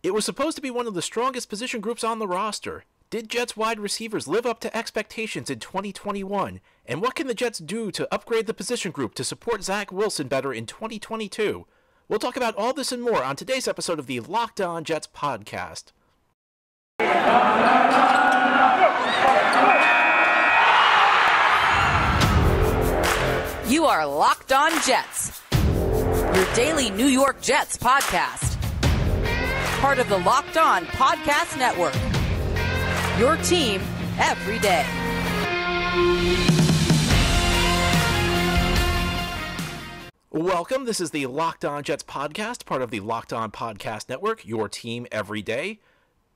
It was supposed to be one of the strongest position groups on the roster. Did Jets wide receivers live up to expectations in 2021? And what can the Jets do to upgrade the position group to support Zach Wilson better in 2022? We'll talk about all this and more on today's episode of the Locked On Jets podcast. You are Locked On Jets, your daily New York Jets podcast. Part of the Locked On Podcast Network, your team every day. Welcome. This is the Locked On Jets podcast, part of the Locked On Podcast Network, your team every day.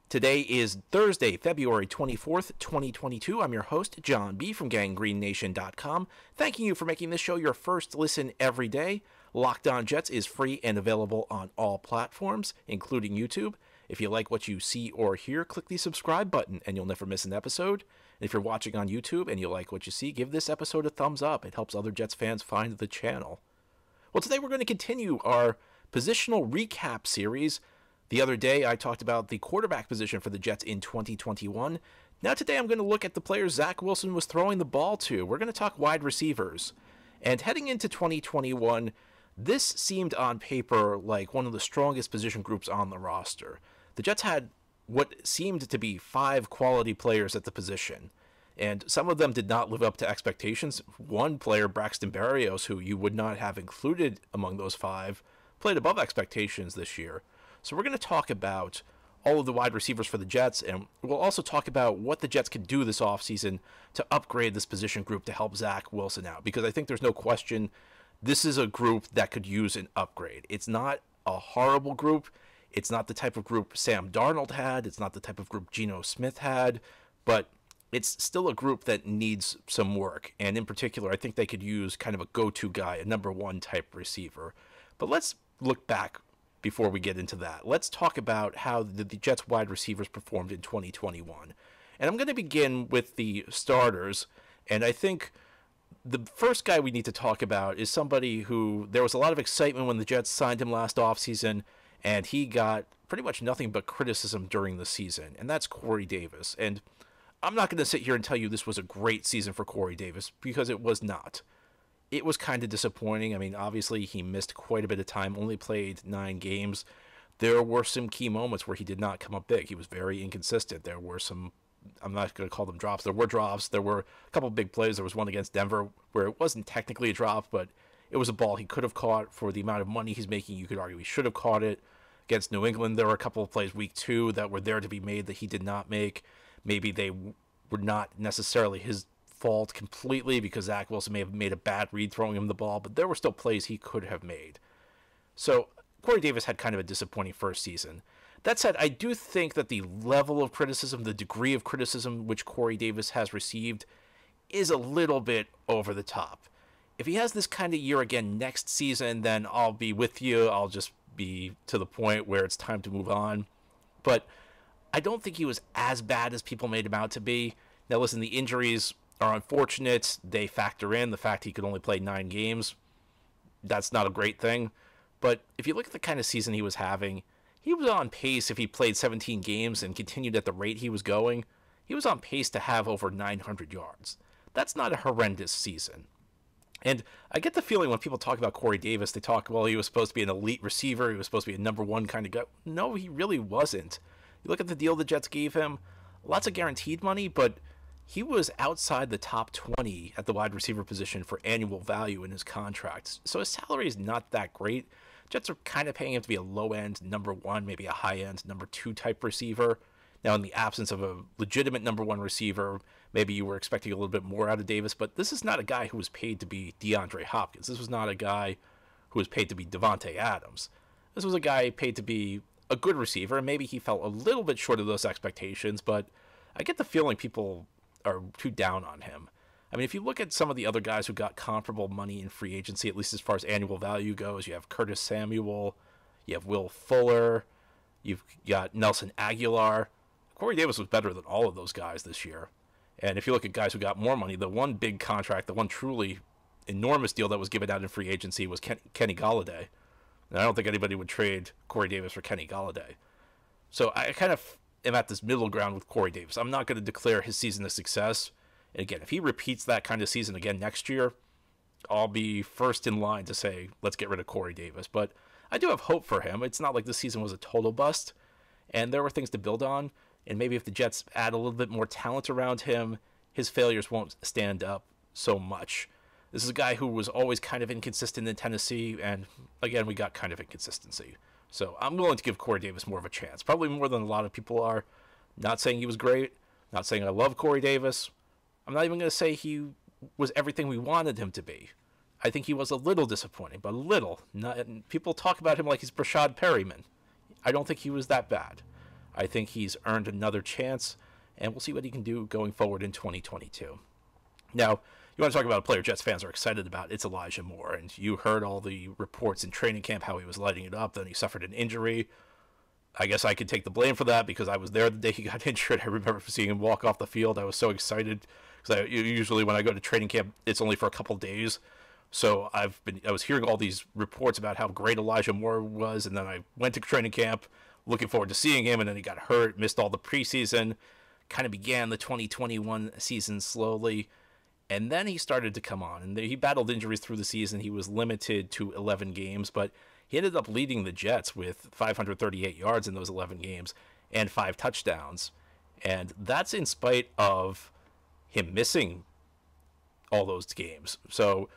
Today is Thursday, February 24th, 2022. I'm your host, John B. from GanggreenNation.com. Thanking you for making this show your first listen every day. Locked On Jets is free and available on all platforms, including YouTube. If you like what you see or hear, click the subscribe button and you'll never miss an episode. And if you're watching on YouTube and you like what you see, give this episode a thumbs up. It helps other Jets fans find the channel. Well, today we're going to continue our positional recap series. The other day, I talked about the quarterback position for the Jets in 2021. Now today, I'm going to look at the players Zach Wilson was throwing the ball to. We're going to talk wide receivers. And heading into 2021, this seemed on paper like one of the strongest position groups on the roster. The Jets had what seemed to be 5 quality players at the position. And some of them did not live up to expectations. One player, Braxton Barrios, who you would not have included among those 5, played above expectations this year. So we're going to talk about all of the wide receivers for the Jets, and we'll also talk about what the Jets can do this offseason to upgrade this position group to help Zach Wilson out, because I think there's no question this is a group that could use an upgrade. It's not a horrible group. It's not the type of group Sam Darnold had. It's not the type of group Geno Smith had, but it's still a group that needs some work. And in particular, I think they could use kind of a go-to guy, a number 1 type receiver. But let's look back before we get into that. Let's talk about how the Jets wide receivers performed in 2021. And I'm going to begin with the starters. And I think the first guy we need to talk about is somebody who there was a lot of excitement when the Jets signed him last offseason, and he got pretty much nothing but criticism during the season, and that's Corey Davis. And I'm not going to sit here and tell you this was a great season for Corey Davis, because it was not. It was kind of disappointing. I mean, obviously, he missed quite a bit of time, only played 9 games. There were some key moments where he did not come up big. He was very inconsistent. There were some, I'm not going to call them drops. There were drops. There were a couple of big plays. There was one against Denver where it wasn't technically a drop, but it was a ball he could have caught for the amount of money he's making. You could argue he should have caught it. Against New England, there were a couple of plays week 2 that were there to be made that he did not make. Maybe they were not necessarily his fault completely because Zach Wilson may have made a bad read throwing him the ball, but there were still plays he could have made. So Corey Davis had kind of a disappointing first season. That said, I do think that the level of criticism, the degree of criticism which Corey Davis has received is a little bit over the top. If he has this kind of year again next season, then I'll be with you. I'll just be to the point where it's time to move on. But I don't think he was as bad as people made him out to be. Now listen, the injuries are unfortunate. They factor in the fact he could only play 9 games. That's not a great thing. But if you look at the kind of season he was having, he was on pace. If he played 17 games and continued at the rate he was going, he was on pace to have over 900 yards. That's not a horrendous season. And I get the feeling when people talk about Corey Davis, they talk, well, he was supposed to be an elite receiver. He was supposed to be a number 1 kind of guy. No, he really wasn't. You look at the deal the Jets gave him, lots of guaranteed money, but he was outside the top 20 at the wide receiver position for annual value in his contract. So his salary is not that great. Jets are kind of paying him to be a low-end number 1, maybe a high-end number 2 type receiver. Now, in the absence of a legitimate number 1 receiver, maybe you were expecting a little bit more out of Davis, but this is not a guy who was paid to be DeAndre Hopkins. This was not a guy who was paid to be Devontae Adams. This was a guy paid to be a good receiver, and maybe he fell a little bit short of those expectations, but I get the feeling people are too down on him. I mean, if you look at some of the other guys who got comparable money in free agency, at least as far as annual value goes, you have Curtis Samuel, you have Will Fuller, you've got Nelson Aguilar. Corey Davis was better than all of those guys this year. And if you look at guys who got more money, the one big contract, the one truly enormous deal that was given out in free agency was Kenny Golladay. And I don't think anybody would trade Corey Davis for Kenny Golladay. So I kind of am at this middle ground with Corey Davis. I'm not going to declare his season a success. And again, if he repeats that kind of season again next year, I'll be first in line to say, let's get rid of Corey Davis. But I do have hope for him. It's not like this season was a total bust, and there were things to build on. And maybe if the Jets add a little bit more talent around him, his failures won't stand up so much. This is a guy who was always kind of inconsistent in Tennessee, and again, we got kind of inconsistency. So I'm willing to give Corey Davis more of a chance, probably more than a lot of people are. Not saying he was great, not saying I love Corey Davis. I'm not even going to say he was everything we wanted him to be. I think he was a little disappointing, but a little. People talk about him like he's Brashad Perryman. I don't think he was that bad. I think he's earned another chance, and we'll see what he can do going forward in 2022. Now, you want to talk about a player Jets fans are excited about, it's Elijah Moore. And you heard all the reports in training camp, how he was lighting it up. Then he suffered an injury. I guess I could take the blame for that because I was there the day he got injured. I remember seeing him walk off the field. I was so excited because usually when I go to training camp, it's only for a couple days. So I was hearing all these reports about how great Elijah Moore was. And then I went to training camp looking forward to seeing him. And then he got hurt, missed all the preseason, kind of began the 2021 season slowly. And then he started to come on, and he battled injuries through the season. He was limited to 11 games, but he ended up leading the Jets with 538 yards in those 11 games and 5 touchdowns. And that's in spite of him missing all those games. So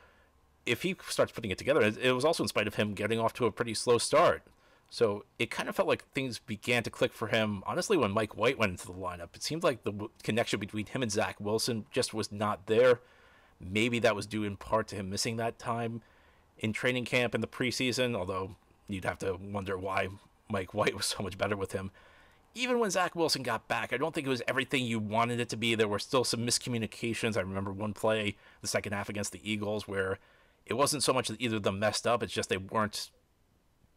if he starts putting it together, it was also in spite of him getting off to a pretty slow start. So it kind of felt like things began to click for him, honestly, when Mike White went into the lineup. It seemed like the connection between him and Zach Wilson just was not there. Maybe that was due in part to him missing that time in training camp in the preseason, although you'd have to wonder why Mike White was so much better with him. Even when Zach Wilson got back, I don't think it was everything you wanted it to be. There were still some miscommunications. I remember one play, the second half against the Eagles, where it wasn't so much that either of them messed up, it's just they weren't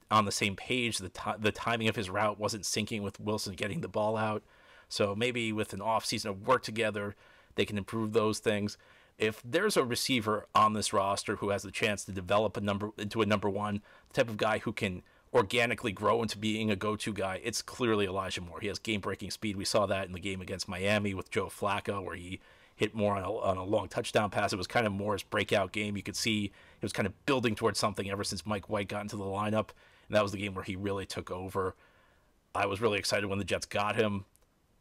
on the same page. The timing of his route wasn't syncing with Wilson getting the ball out. So maybe with an offseason of work together, they can improve those things. If there's a receiver on this roster who has the chance to develop into a number one, the type of guy who can organically grow into being a go-to guy, it's clearly Elijah Moore. He has game-breaking speed. We saw that in the game against Miami with Joe Flacco, where he hit more on a long touchdown pass. It was kind of Moore's breakout game. You could see he was kind of building towards something ever since Mike White got into the lineup. And that was the game where he really took over. I was really excited when the Jets got him.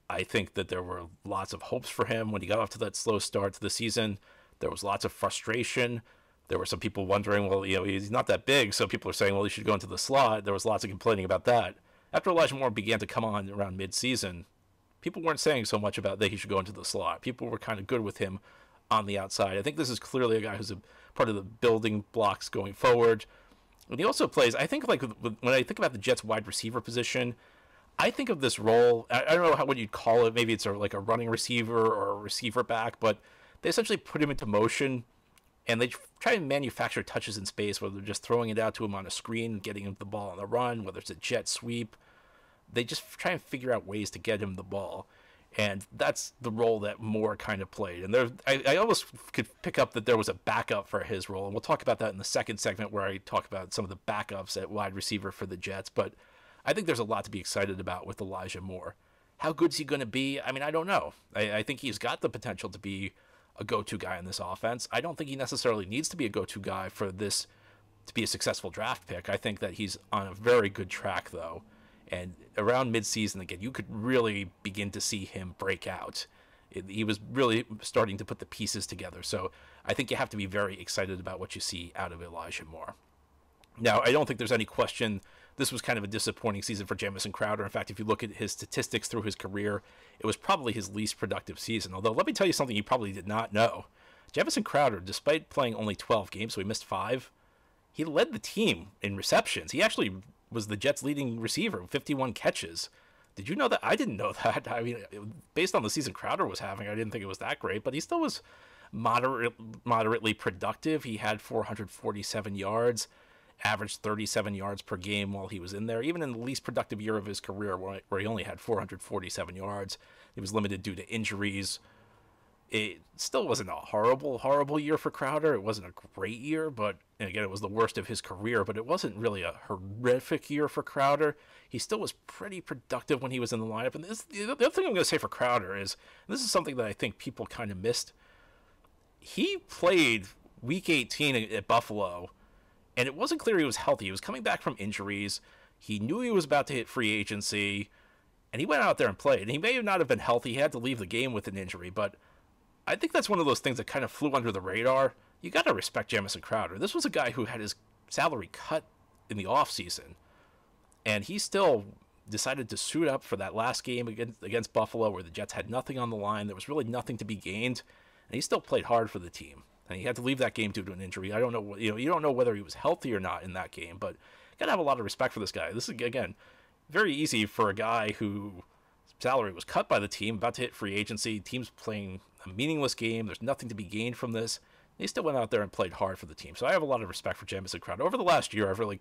I think that there were lots of hopes for him when he got off to that slow start to the season. There was lots of frustration. There were some people wondering, well, he's not that big, so people are saying, well, he should go into the slot. There was lots of complaining about that. After Elijah Moore began to come on around mid-season, people weren't saying so much about that he should go into the slot. People were kind of good with him on the outside. I think this is clearly a guy who's a part of the building blocks going forward. And he also plays, I think, like when I think about the Jets wide receiver position, I think of this role, I don't know what you'd call it. Maybe it's like a running receiver or a receiver back, but they essentially put him into motion and they try and manufacture touches in space, whether they're just throwing it out to him on a screen, getting him the ball on the run, whether it's a jet sweep. They just try and figure out ways to get him the ball. And that's the role that Moore kind of played. And I almost could pick up that there was a backup for his role. And we'll talk about that in the second segment where I talk about some of the backups at wide receiver for the Jets. But I think there's a lot to be excited about with Elijah Moore. How good is he going to be? I mean, I don't know. I think he's got the potential to be a go-to guy in this offense. I don't think he necessarily needs to be a go-to guy for this to be a successful draft pick. I think that he's on a very good track, though. And around midseason, again, you could really begin to see him break out. He was really starting to put the pieces together. So I think you have to be very excited about what you see out of Elijah Moore. Now, I don't think there's any question this was kind of a disappointing season for Jameson Crowder. In fact, if you look at his statistics through his career, it was probably his least productive season. Although, let me tell you something you probably did not know. Jefferson Crowder, despite playing only 12 games, so he missed 5, he led the team in receptions. He actually was the Jets' leading receiver, 51 catches. Did you know that? I didn't know that. I mean, based on the season Crowder was having, I didn't think it was that great, but he still was moderately productive. He had 447 yards, averaged 37 yards per game while he was in there. Even in the least productive year of his career, where he only had 447 yards, he was limited due to injuries. It still wasn't a horrible year for Crowder. It wasn't a great year, but and again, it was the worst of his career, but it wasn't really a horrific year for Crowder. He still was pretty productive when he was in the lineup. And the other thing I'm going to say for Crowder is, and this is something that I think people kind of missed, he played Week 18 at Buffalo, and it wasn't clear he was healthy. He was coming back from injuries. He knew he was about to hit free agency, and he went out there and played. And he may not have been healthy. He had to leave the game with an injury, but I think that's one of those things that kind of flew under the radar. You got to respect Jameson Crowder. This was a guy who had his salary cut in the offseason, and he still decided to suit up for that last game against Buffalo where the Jets had nothing on the line. There was really nothing to be gained, and he still played hard for the team. And he had to leave that game due to an injury. I don't know, you don't know whether he was healthy or not in that game, but you got to have a lot of respect for this guy. This is, again, very easy for a guy whose salary was cut by the team, about to hit free agency, team's playing a meaningless game, there's nothing to be gained from this. He still went out there and played hard for the team. So I have a lot of respect for Jameson Crowder. Over the last year, I've really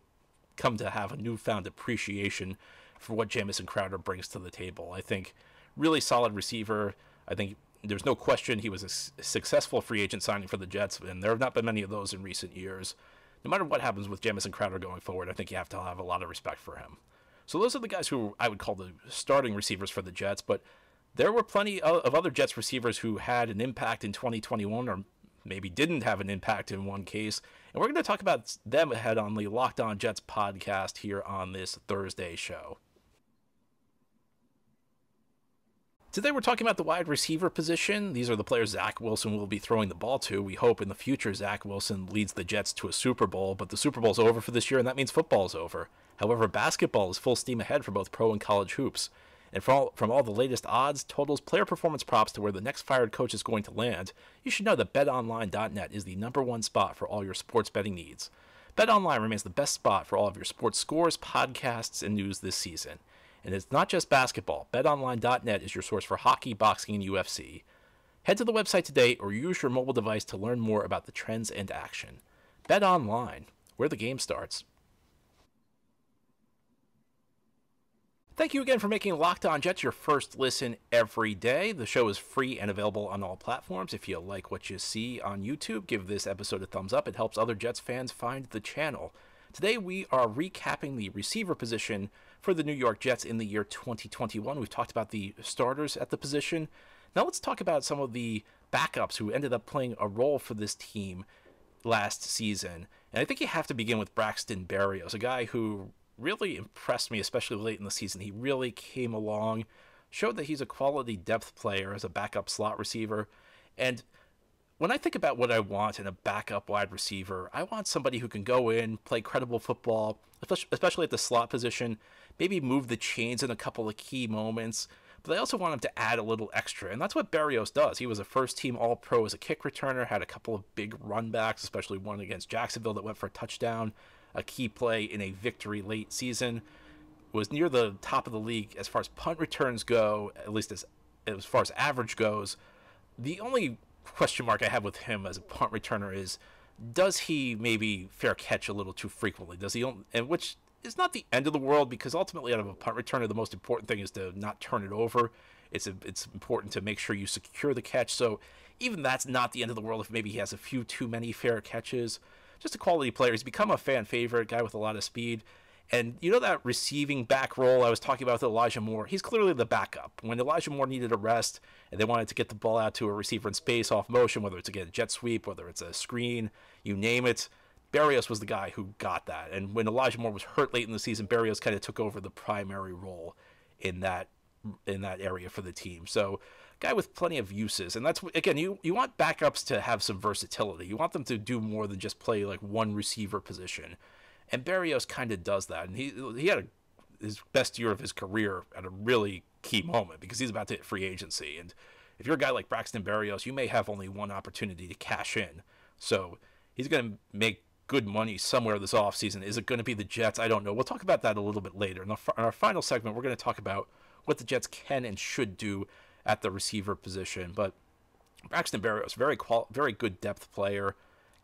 come to have a newfound appreciation for what Jameson Crowder brings to the table. I think really solid receiver. I think there's no question he was a successful free agent signing for the Jets, and there have not been many of those in recent years. No matter what happens with Jameson Crowder going forward, I think you have to have a lot of respect for him. So those are the guys who I would call the starting receivers for the Jets, but there were plenty of other Jets receivers who had an impact in 2021 or maybe didn't have an impact in one case. And we're going to talk about them ahead on the Locked On Jets podcast here on this Thursday show. Today we're talking about the wide receiver position. These are the players Zach Wilson will be throwing the ball to. We hope in the future Zach Wilson leads the Jets to a Super Bowl, but the Super Bowl's over for this year, and that means football's over. However, basketball is full steam ahead for both pro and college hoops. And from all the latest odds, totals, player performance props to where the next fired coach is going to land, you should know that BetOnline.net is the #1 spot for all your sports betting needs. BetOnline remains the best spot for all of your sports scores, podcasts, and news this season. And it's not just basketball. BetOnline.net is your source for hockey, boxing, and UFC. Head to the website today or use your mobile device to learn more about the trends and action. BetOnline, where the game starts. Thank you again for making Locked On Jets your first listen every day. The show is free and available on all platforms. If you like what you see on YouTube, give this episode a thumbs up. It helps other Jets fans find the channel. Today we are recapping the receiver position for the New York Jets in the year 2021. We've talked about the starters at the position. Now let's talk about some of the backups who ended up playing a role for this team last season. And I think you have to begin with Braxton Barrios, a guy who really impressed me, especially late in the season. He really came along, showed that he's a quality depth player as a backup slot receiver. And when I think about what I want in a backup wide receiver, I want somebody who can go in, play credible football, especially at the slot position, maybe move the chains in a couple of key moments. But I also want him to add a little extra, and that's what Barrios does. He was a first-team All-Pro as a kick returner, had a couple of big runbacks, especially one against Jacksonville that went for a touchdown, a key play in a victory late season, was near the top of the league as far as punt returns go, at least as far as average goes. The only question mark I have with him as a punt returner is, does he maybe fair catch a little too frequently? Does he, and which is not the end of the world, because ultimately out of a punt returner, the most important thing is to not turn it over. It's important to make sure you secure the catch. So even that's not the end of the world if maybe he has a few too many fair catches. Just a quality player. He's become a fan favorite, guy with a lot of speed. And you know that receiving back role I was talking about with Elijah Moore? He's clearly the backup. When Elijah Moore needed a rest and they wanted to get the ball out to a receiver in space off motion, whether it's a jet sweep, whether it's a screen, you name it, Barrios was the guy who got that. And when Elijah Moore was hurt late in the season, Barrios kind of took over the primary role in that area for the team. So guy with plenty of uses. And that's, again, you want backups to have some versatility. You want them to do more than just play like one receiver position. And Barrios kind of does that. And he had his best year of his career at a really key moment because he's about to hit free agency. And if you're a guy like Braxton Barrios, you may have only one opportunity to cash in. So he's going to make good money somewhere this offseason. Is it going to be the Jets? I don't know. We'll talk about that a little bit later. In our final segment, we're going to talk about what the Jets can and should do at the receiver position. But Braxton Barrios, very good depth player.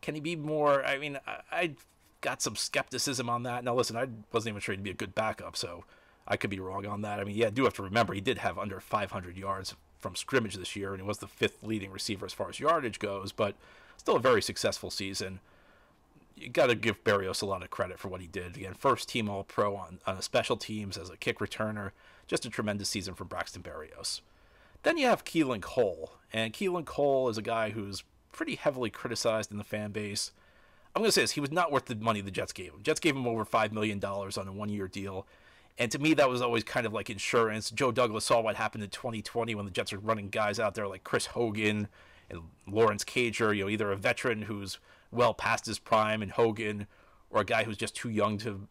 Can he be more? I mean, I got some skepticism on that. Now, listen, I wasn't even sure he'd be a good backup, so I could be wrong on that. I mean, yeah, I do have to remember he did have under 500 yards from scrimmage this year, and he was the 5th leading receiver as far as yardage goes, but still a very successful season. You got to give Barrios a lot of credit for what he did. Again, first team All-Pro on a special teams as a kick returner. Just a tremendous season from Braxton Barrios. Then you have Keelan Cole, and Keelan Cole is a guy who's pretty heavily criticized in the fan base. I'm going to say this, he was not worth the money the Jets gave him. Jets gave him over $5 million on a one-year deal, and to me that was always kind of like insurance. Joe Douglas saw what happened in 2020 when the Jets were running guys out there like Chris Hogan and Lawrence Cager, either a veteran who's well past his prime in Hogan, or a guy who's just too young to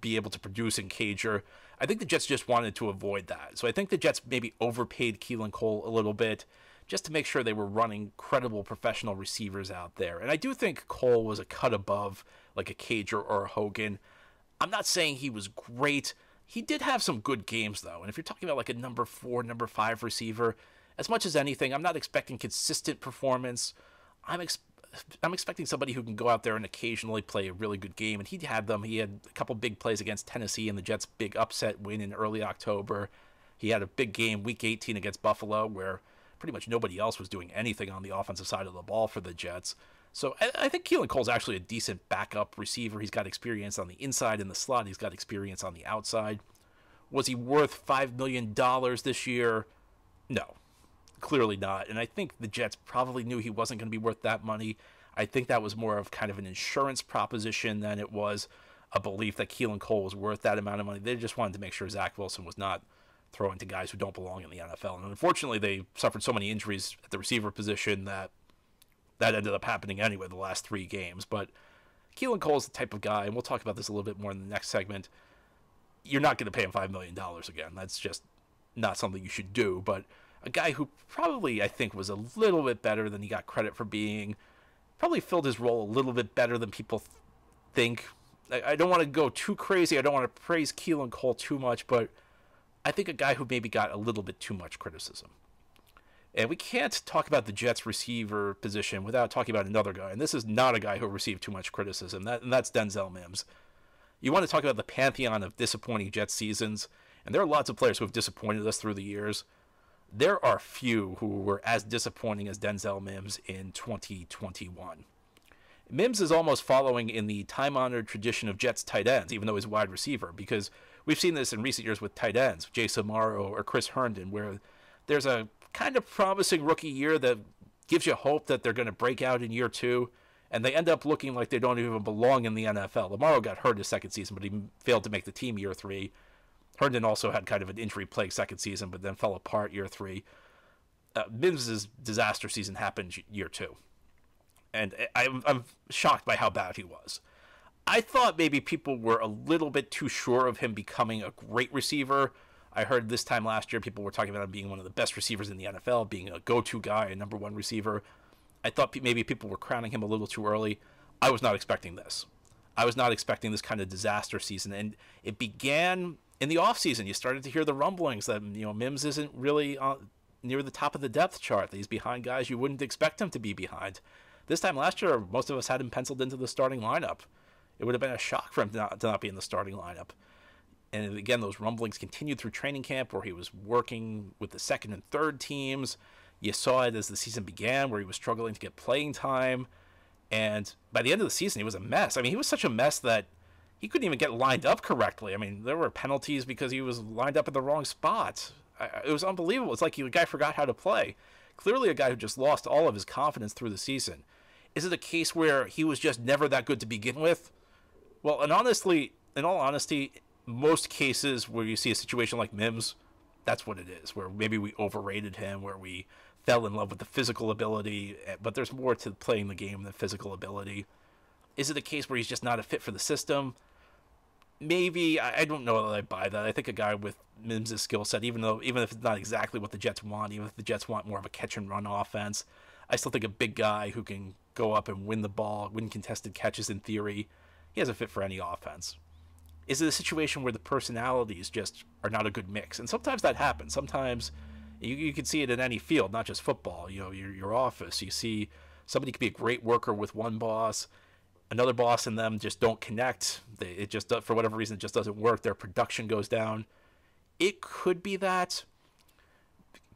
be able to produce in Cager. I think the Jets just wanted to avoid that. So I think the Jets maybe overpaid Keelan Cole a little bit just to make sure they were running credible professional receivers out there. And I do think Cole was a cut above like a Cager or a Hogan. I'm not saying he was great. He did have some good games, though. And if you're talking about like a number 4, number 5 receiver, as much as anything, I'm not expecting consistent performance. I'm expecting somebody who can go out there and occasionally play a really good game, and he had them. He had a couple big plays against Tennessee in the Jets' big upset win in early October. He had a big game Week 18 against Buffalo where pretty much nobody else was doing anything on the offensive side of the ball for the Jets. So I think Keelan Cole's actually a decent backup receiver. He's got experience on the inside in the slot. He's got experience on the outside. Was he worth $5 million this year? No. Clearly not. And I think the Jets probably knew he wasn't going to be worth that money. I think that was more of kind of an insurance proposition than it was a belief that Keelan Cole was worth that amount of money. They just wanted to make sure Zach Wilson was not throwing to guys who don't belong in the NFL. And unfortunately, they suffered so many injuries at the receiver position that ended up happening anyway the last 3 games. But Keelan Cole is the type of guy, and we'll talk about this a little bit more in the next segment. You're not going to pay him $5 million again. That's just not something you should do. But a guy who probably, I think, was a little bit better than he got credit for being, probably filled his role a little bit better than people think. I don't want to go too crazy. I don't want to praise Keelan Cole too much, but I think a guy who maybe got a little bit too much criticism. And we can't talk about the Jets receiver position without talking about another guy. And this is not a guy who received too much criticism. And that's Denzel Mims. You want to talk about the pantheon of disappointing Jets seasons, and there are lots of players who have disappointed us through the years. There are few who were as disappointing as Denzel Mims in 2021. Mims is almost following in the time-honored tradition of Jets tight ends, even though he's a wide receiver, because we've seen this in recent years with tight ends, Jason Morrow or Chris Herndon, where there's a kind of promising rookie year that gives you hope that they're going to break out in year 2, and they end up looking like they don't even belong in the NFL. Morrow got hurt his second season, but he failed to make the team year 3. Herndon also had kind of an injury-plagued second season, but then fell apart year 3. Mims' disaster season happened year 2. And I'm shocked by how bad he was. I thought maybe people were a little bit too sure of him becoming a great receiver. I heard this time last year people were talking about him being one of the best receivers in the NFL, being a go-to guy, a number 1 receiver. I thought maybe people were crowning him a little too early. I was not expecting this. I was not expecting this kind of disaster season. And it began in the offseason. You started to hear the rumblings that Mims isn't really near the top of the depth chart, that he's behind guys you wouldn't expect him to be behind. This time last year, most of us had him penciled into the starting lineup. It would have been a shock for him to not be in the starting lineup. And again, those rumblings continued through training camp where he was working with the second and third teams. You saw it as the season began where he was struggling to get playing time. And by the end of the season, he was a mess. I mean, he was such a mess that he couldn't even get lined up correctly. I mean, there were penalties because he was lined up in the wrong spot. It was unbelievable. It's like the guy forgot how to play. Clearly a guy who just lost all of his confidence through the season. Is it a case where he was just never that good to begin with? Well, and honestly, in all honesty, most cases where you see a situation like Mims, that's what it is, where maybe we overrated him, where we fell in love with the physical ability, but there's more to playing the game than physical ability. Is it a case where he's just not a fit for the system? Maybe. I don't know that I buy that. I think a guy with Mims' skill set, even if it's not exactly what the Jets want, even if the Jets want more of a catch-and-run offense, I still think a big guy who can go up and win the ball, win contested catches in theory, he has a fit for any offense. Is it a situation where the personalities just are not a good mix? And sometimes that happens. Sometimes you can see it in any field, not just football. Your office. You see somebody could be a great worker with one boss, another boss and them just don't connect. It just, for whatever reason, it just doesn't work. Their production goes down. It could be that.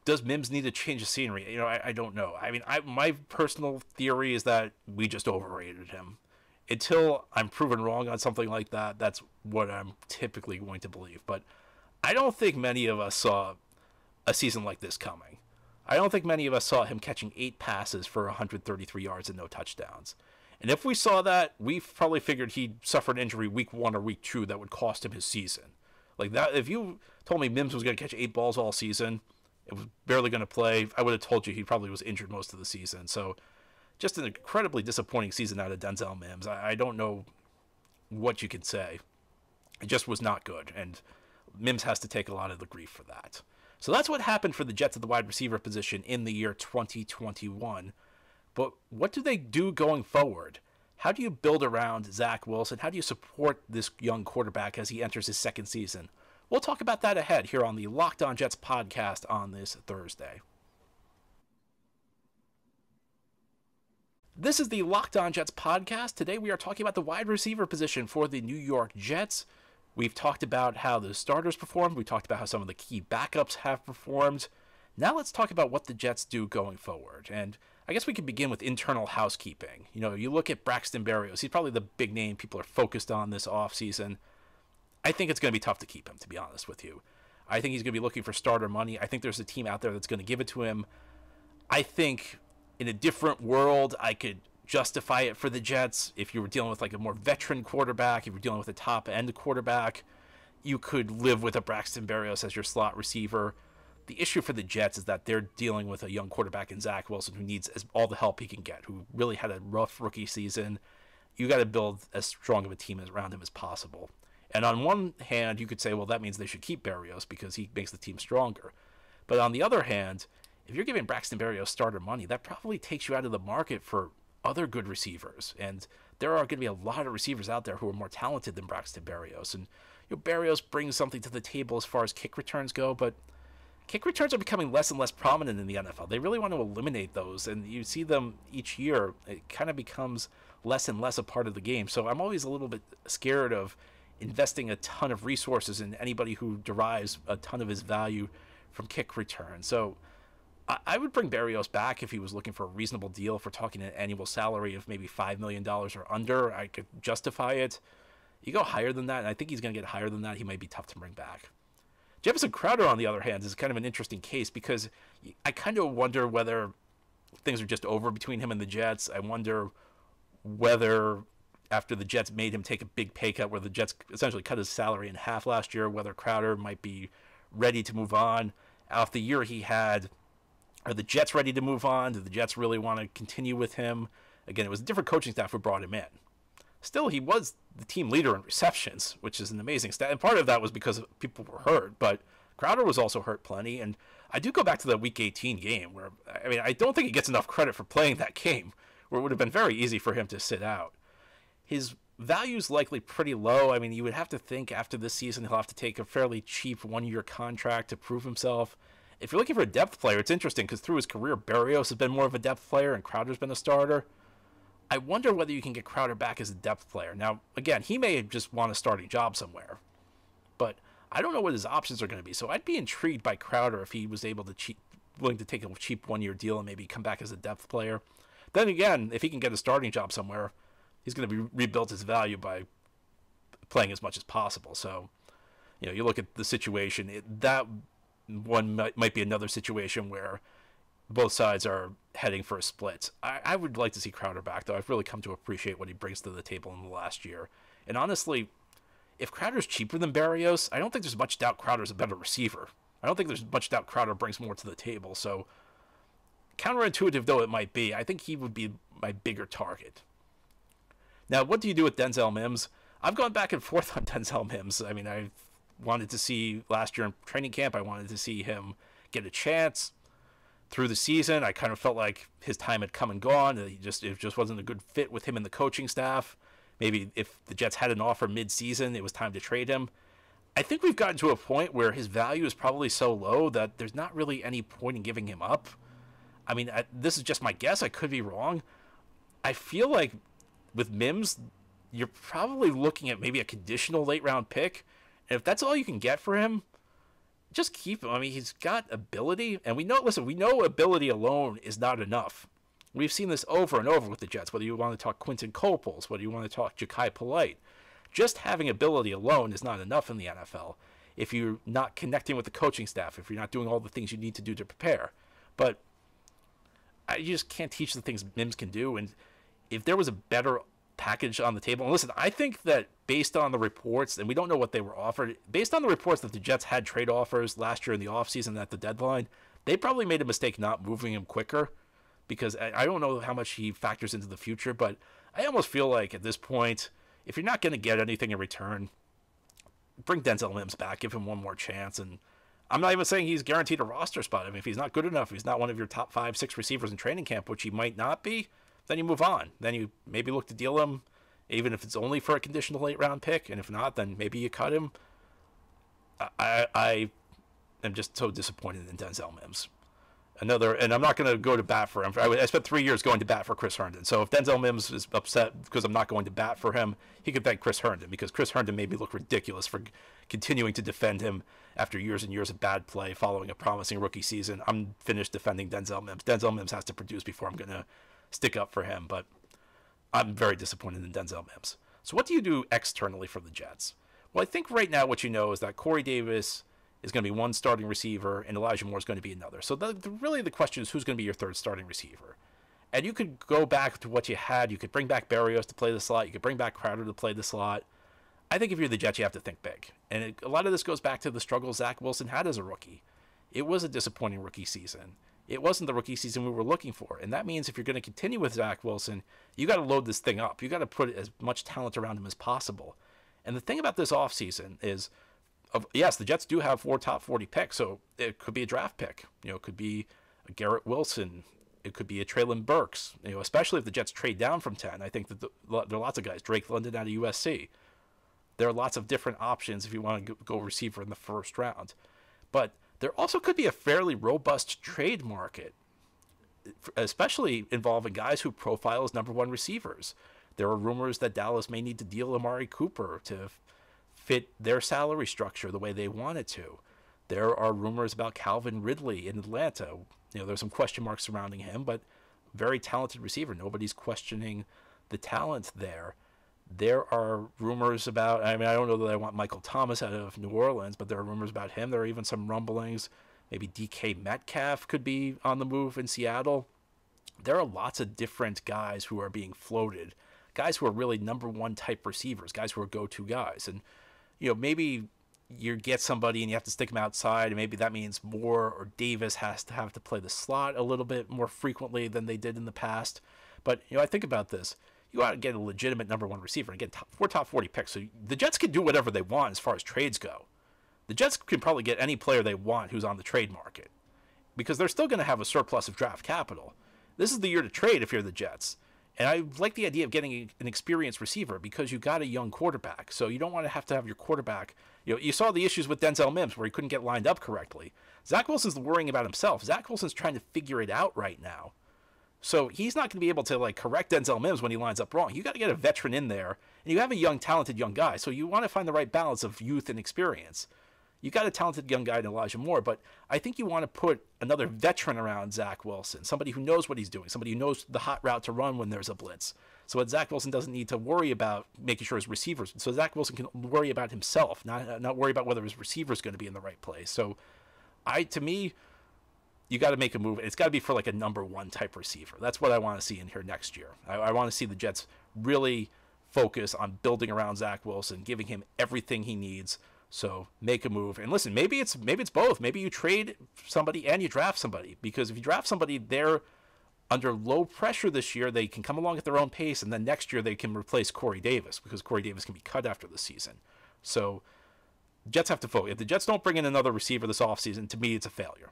does Mims need to change the scenery? You know, I don't know. I mean, my personal theory is that we just overrated him. Until I'm proven wrong on something like that, that's what I'm typically going to believe. But I don't think many of us saw a season like this coming. I don't think many of us saw him catching 8 passes for 133 yards and no touchdowns. And if we saw that, we probably figured he'd suffered an injury week 1 or week 2 that would cost him his season. Like that, if you told me Mims was going to catch 8 balls all season, it was barely going to play, I would have told you he probably was injured most of the season. So just an incredibly disappointing season out of Denzel Mims. I don't know what you can say. It just was not good, and Mims has to take a lot of the grief for that. So that's what happened for the Jets at the wide receiver position in the year 2021. But what do they do going forward? How do you build around Zach Wilson? How do you support this young quarterback as he enters his second season? We'll talk about that ahead here on the Locked On Jets podcast on this Thursday. This is the Locked On Jets podcast. Today we are talking about the wide receiver position for the New York Jets. We've talked about how the starters performed. We talked about how some of the key backups have performed. Now let's talk about what the Jets do going forward. And I guess we could begin with internal housekeeping. You know, you look at Braxton Barrios. He's probably the big name people are focused on this offseason. I think it's going to be tough to keep him, to be honest with you. I think he's going to be looking for starter money. I think there's a team out there that's going to give it to him. I think in a different world, I could justify it for the Jets. If you were dealing with like a more veteran quarterback, if you're dealing with a top-end quarterback, you could live with a Braxton Barrios as your slot receiver. The issue for the Jets is that they're dealing with a young quarterback in Zach Wilson who needs all the help he can get, who really had a rough rookie season. You got to build as strong of a team around him as possible. And on one hand, you could say, well, that means they should keep Barrios because he makes the team stronger. But on the other hand, if you're giving Braxton Barrios starter money, that probably takes you out of the market for other good receivers. And there are going to be a lot of receivers out there who are more talented than Braxton Barrios. And Barrios brings something to the table as far as kick returns go, but kick returns are becoming less and less prominent in the NFL. They really want to eliminate those, and you see them each year. It kind of becomes less and less a part of the game. So I'm always a little bit scared of investing a ton of resources in anybody who derives a ton of his value from kick returns. So I would bring Barrios back if he was looking for a reasonable deal. If we're talking an annual salary of maybe $5 million or under, I could justify it. You go higher than that, and I think he's going to get higher than that. He might be tough to bring back. Jefferson Crowder, on the other hand, is kind of an interesting case because I kind of wonder whether things are just over between him and the Jets. I wonder whether after the Jets made him take a big pay cut where the Jets essentially cut his salary in half last year, whether Crowder might be ready to move on. After the year he had, are the Jets ready to move on? Do the Jets really want to continue with him? Again, it was a different coaching staff who brought him in. Still, he was the team leader in receptions, which is an amazing stat. And part of that was because people were hurt, but Crowder was also hurt plenty. And I do go back to the Week 18 game where, I mean, I don't think he gets enough credit for playing that game, where it would have been very easy for him to sit out. His value's likely pretty low. I mean, you would have to think after this season he'll have to take a fairly cheap one-year contract to prove himself. If you're looking for a depth player, it's interesting because through his career, Barrios has been more of a depth player and Crowder's been a starter. I wonder whether you can get Crowder back as a depth player. Now, again, he may just want a starting job somewhere, but I don't know what his options are going to be. So I'd be intrigued by Crowder if he was able to willing to take a cheap one-year deal and maybe come back as a depth player. Then again, if he can get a starting job somewhere, he's going to be rebuilt his value by playing as much as possible. So, you look at the situation, that one might be another situation where both sides are heading for a split. I would like to see Crowder back, though. I've really come to appreciate what he brings to the table in the last year. And honestly, if Crowder's cheaper than Barrios, I don't think there's much doubt Crowder's a better receiver. I don't think there's much doubt Crowder brings more to the table. So, counterintuitive though it might be, I think he would be my bigger target. Now, what do you do with Denzel Mims? I've gone back and forth on Denzel Mims. I mean, I wanted to see last year in training camp, I wanted to see him get a chance. Through the season, I kind of felt like his time had come and gone. It just wasn't a good fit with him and the coaching staff. Maybe if the Jets had an offer mid-season, it was time to trade him. I think we've gotten to a point where his value is probably so low that there's not really any point in giving him up. I mean, this is just my guess. I could be wrong. I feel like with Mims, you're probably looking at maybe a conditional late-round pick. And if that's all you can get for him, just keep him. I mean, he's got ability, and we know ability alone is not enough. We've seen this over and over with the Jets, whether you want to talk Quinton Coples, whether you want to talk Ja'Kai Polite. Just having ability alone is not enough in the NFL if you're not connecting with the coaching staff, if you're not doing all the things you need to do to prepare. But you just can't teach the things Mims can do. And if there was a better package on the table, and listen, I think that based on the reports, and we don't know what they were offered, based on the reports that the Jets had trade offers last year in the offseason at the deadline, they probably made a mistake not moving him quicker, because I don't know how much he factors into the future, but I almost feel like at this point, if you're not going to get anything in return, bring Denzel Mims back, give him one more chance. And I'm not even saying he's guaranteed a roster spot. I mean, if he's not good enough, he's not one of your top 5-6 receivers in training camp, which he might not be, then you move on. Then you maybe look to deal him, even if it's only for a conditional late-round pick. And if not, then maybe you cut him. I am just so disappointed in Denzel Mims. And I'm not going to go to bat for him. I spent 3 years going to bat for Chris Herndon. So if Denzel Mims is upset because I'm not going to bat for him, he can thank Chris Herndon, because Chris Herndon made me look ridiculous for continuing to defend him after years and years of bad play following a promising rookie season. I'm finished defending Denzel Mims. Denzel Mims has to produce before I'm going to stick up for him, but I'm very disappointed in Denzel Mims. So what do you do externally for the Jets? Well, I think right now what you know is that Corey Davis is going to be one starting receiver, and Elijah Moore is going to be another. So really the question is, who's going to be your third starting receiver? And you could go back to what you had. You could bring back Barrios to play the slot. You could bring back Crowder to play the slot. I think if you're the Jets, you have to think big. And a lot of this goes back to the struggle Zach Wilson had as a rookie. It was a disappointing rookie season. It wasn't the rookie season we were looking for. And that means if you're going to continue with Zach Wilson, you got to load this thing up. You got to put as much talent around him as possible. And the thing about this offseason is, yes, the Jets do have 4 top 40 picks, so it could be a draft pick. It could be a Garrett Wilson. It could be a Treylon Burks. Especially if the Jets trade down from 10. I think that there are lots of guys. Drake London out of USC. There are lots of different options if you want to go receiver in the first round. But there also could be a fairly robust trade market, especially involving guys who profile as number 1 receivers. There are rumors that Dallas may need to deal Amari Cooper to fit their salary structure the way they want it to. There are rumors about Calvin Ridley in Atlanta. There's some question marks surrounding him, but very talented receiver. Nobody's questioning the talent there. There are rumors about, I don't know that I want Michael Thomas out of New Orleans, but there are rumors about him. There are even some rumblings. Maybe DK Metcalf could be on the move in Seattle. There are lots of different guys who are being floated, guys who are really number 1 type receivers, guys who are go-to guys. And maybe you get somebody and you have to stick them outside, and maybe that means Moore or Davis has to have to play the slot a little bit more frequently than they did in the past. But, I think about this. You ought to get a legitimate number 1 receiver and get 4 top 40 picks. So the Jets can do whatever they want as far as trades go. The Jets can probably get any player they want who's on the trade market, because they're still going to have a surplus of draft capital. This is the year to trade if you're the Jets. And I like the idea of getting an experienced receiver, because you got a young quarterback. So you don't want to have your quarterback. You saw the issues with Denzel Mims where he couldn't get lined up correctly. Zach Wilson's worrying about himself. Zach Wilson's trying to figure it out right now. So he's not going to be able to correct Denzel Mims when he lines up wrong. You got to get a veteran in there, and you have a young, talented young guy. So you want to find the right balance of youth and experience. You got a talented young guy in Elijah Moore, but I think you want to put another veteran around Zach Wilson, somebody who knows what he's doing, somebody who knows the hot route to run when there's a blitz. So that Zach Wilson doesn't need to worry about making sure his receivers. So Zach Wilson can worry about himself, not worry about whether his receiver is going to be in the right place. So to me, you got to make a move. It's got to be for a number 1 type receiver. That's what I want to see in here next year. I want to see the Jets really focus on building around Zach Wilson, giving him everything he needs. So make a move. And listen, maybe it's both. Maybe you trade somebody and you draft somebody, because if you draft somebody, they're under low pressure this year. They can come along at their own pace, and then next year they can replace Corey Davis, because Corey Davis can be cut after the season. So Jets have to focus. If the Jets don't bring in another receiver this offseason, to me, it's a failure.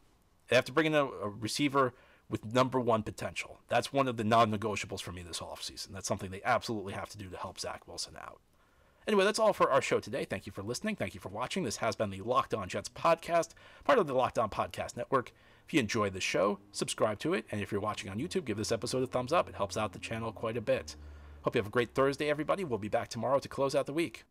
They have to bring in a receiver with number 1 potential. That's one of the non-negotiables for me this offseason. That's something they absolutely have to do to help Zach Wilson out. Anyway, that's all for our show today. Thank you for listening. Thank you for watching. This has been the Locked On Jets podcast, part of the Locked On Podcast Network. If you enjoyed the show, subscribe to it. And if you're watching on YouTube, give this episode a thumbs up. It helps out the channel quite a bit. Hope you have a great Thursday, everybody. We'll be back tomorrow to close out the week.